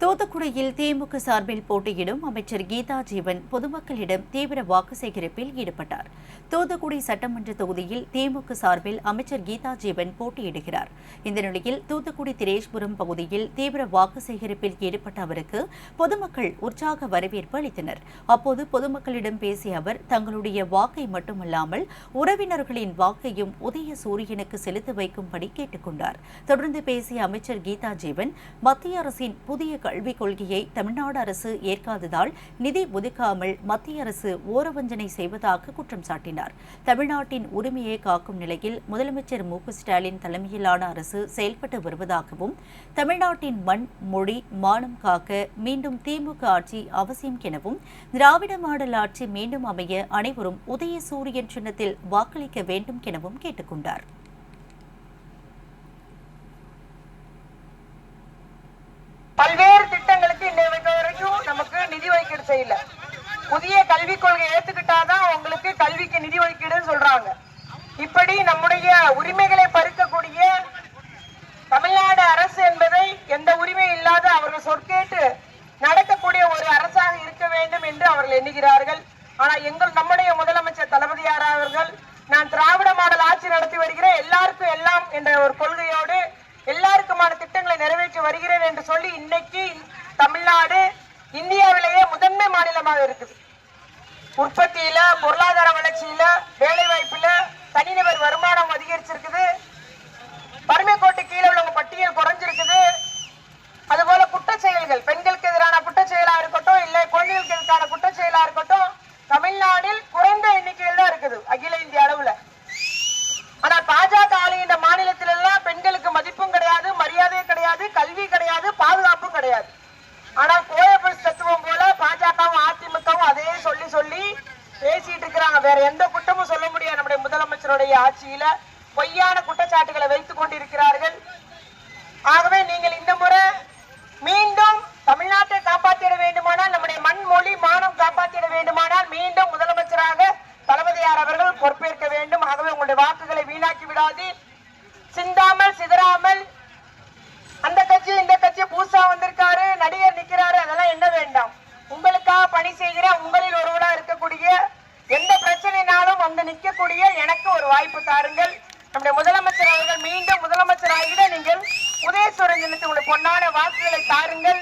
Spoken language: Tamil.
தூத்துக்குடியில் திமுக சார்பில் போட்டியிடும் அமைச்சர் கீதா ஜீவன் பொதுமக்களிடம் தீவிர வாக்கு சேகரிப்பில் ஈடுபட்டார். தூத்துக்குடி சட்டமன்ற தொகுதியில் திமுக சார்பில் அமைச்சர் கீதா ஜீவன் போட்டியிடுகிறார். இந்த நிலையில் தூத்துக்குடி திரேஷ்புரம் பகுதியில் தீவிர வாக்கு சேகரிப்பில் ஈடுபட்ட அவருக்கு பொதுமக்கள் உற்சாக வரவேற்பு அளித்தனர். அப்போது பொதுமக்களிடம் பேசிய அவர் தங்களுடைய வாக்கை மட்டுமல்லாமல் உறவினர்களின் வாக்கையும் உதய சூரியனுக்கு செலுத்தி வைக்கும்படி கேட்டுக் கொண்டார். தொடர்ந்து பேசிய அமைச்சர் கீதா ஜீவன் மத்திய அரசின் புதிய கல்விக் கொள்கையை தமிழ்நாடு அரசு ஏற்காததால் நிதி ஒதுக்காமல் மத்திய அரசு ஓரவஞ்சனை செய்வதாக குற்றம் சாட்டினார். தமிழ்நாட்டின் உரிமையை காக்கும் நிலையில் முதலமைச்சர் மு.க.ஸ்டாலின் தலைமையிலான அரசு செயல்பட்டு வருவதாகவும் தமிழ்நாட்டின் மண், மொழி, மானம் காக்க மீண்டும் திமுக ஆட்சி அவசியம் எனவும் திராவிட மாடல் ஆட்சி மீண்டும் அமைய அனைவரும் உதய சூரியன் சின்னத்தில் வாக்களிக்க வேண்டும் எனவும் கேட்டுக் கொண்டார். பல்வேறு திட்டங்களுக்கு இன்னைக்கு வரைக்கும் நமக்கு நிதி ஒதுக்கீடு செய்யல. புதிய கல்விக் கொள்கை ஏத்துக்கிட்டாதான் உங்களுக்கு கல்விக்கு நிதி ஒதுக்கீடுன்னு சொல்றாங்க. இப்படி நம்முடைய உரிமைகளை பறிக்கக்கூடிய தமிழ்நாடு அரசு என்பதை எந்த உரிமை இல்லாத அவர்கள் சொற்கேட்டு நடக்கக்கூடிய ஒரு அரசாக இருக்க வேண்டும் என்று அவர்கள் எண்ணுகிறார்கள். ஆனா நம்முடைய முதலமைச்சர் தளபதியார் அவர்கள் நான் திராவிட மாடல் ஆட்சி நடத்தி வருகிறேன், எல்லாருக்கும் எல்லாம் என்ற ஒரு கொள்கையோடு எல்லாருக்குமான திட்டங்களை நிறைவேற்றி வருகிறேன் என்று சொல்லி இன்னைக்கு தமிழ்நாடு இந்தியாவிலேயே முதன்மை மாநிலமாக இருக்குது. உற்பத்தியில, பொருளாதார வளர்ச்சியில, வேலை வாய்ப்புல, தனிநபர் வருமானம் அதிகரிச்சிருக்குது, வறுமை கோட்டு கீழே உள்ளவங்க பட்டியல் குறைஞ்சிருக்குது. அதுபோல குற்ற செயல்கள், பெண்களுக்கு எதிரான குற்ற செயலா இருக்கட்டும், இல்லை குழந்தைகளுக்கு எதிரான குற்ற செயலா இருக்கட்டும், தமிழ்நாட்டில் குறைந்த எண்ணிக்கையில் தான் இருக்குது அகில இந்திய அளவுல. ஆனா பாஜக ஆளுகின்ற மாநிலத்தில எல்லாம் பெண்களுக்கு மதிப்பும் கிடையாது, மரியாதை கிடையாது, கல்வி கிடையாது, பாதுகாப்பும் கிடையாது. ஆனால் கோயபல்ஸ் தத்துவம் போல பாஜகவும் அதிமுகவும் அதே சொல்லி பேசிட்டு இருக்கிறாங்க. வேற எந்த குற்றமும் சொல்ல முடியாது. நம்முடைய முதலமைச்சருடைய ஆட்சியில பொய்யான குற்றச்சாட்டுகளை வைத்துக் கொண்டிருக்கிறார்கள். ஆகவே நீங்கள் இந்த முறை மீண்டும் தமிழ்நாட்டை காப்பாற்றிட வேண்டுமானால், நம்முடைய மண், மொழி, மானம் காப்பாற்றிட வேண்டுமானால் மீண்டும் முதலமைச்சராக தளபதியார் அவர்கள் பொறுப்பேற்க வேண்டும். ஆகவே உங்களுடைய வாக்குகளை வீணாக்கி விடாது, சிந்தாமல் சிதறாமல் அந்த கட்சி இந்த கட்சி பூசா வந்திருக்காரு, நடிகர் நிக்கிறாரு, அதெல்லாம் என்ன வேண்டாம். உங்களுக்காக பணி செய்கிற உங்களில் ஒருவராக இருக்கக்கூடிய எந்த பிரச்சனைனாலும் வந்து நிற்கக்கூடிய எனக்கு ஒரு வாய்ப்பு தாருங்கள். நம்முடைய முதலமைச்சர் அவர்கள் மீண்டும் முதலமைச்சர் ஆகிட நீங்கள் உதயசூரன் சின்னத்துக்கு பொன்னான வாக்குகளை தாருங்கள்.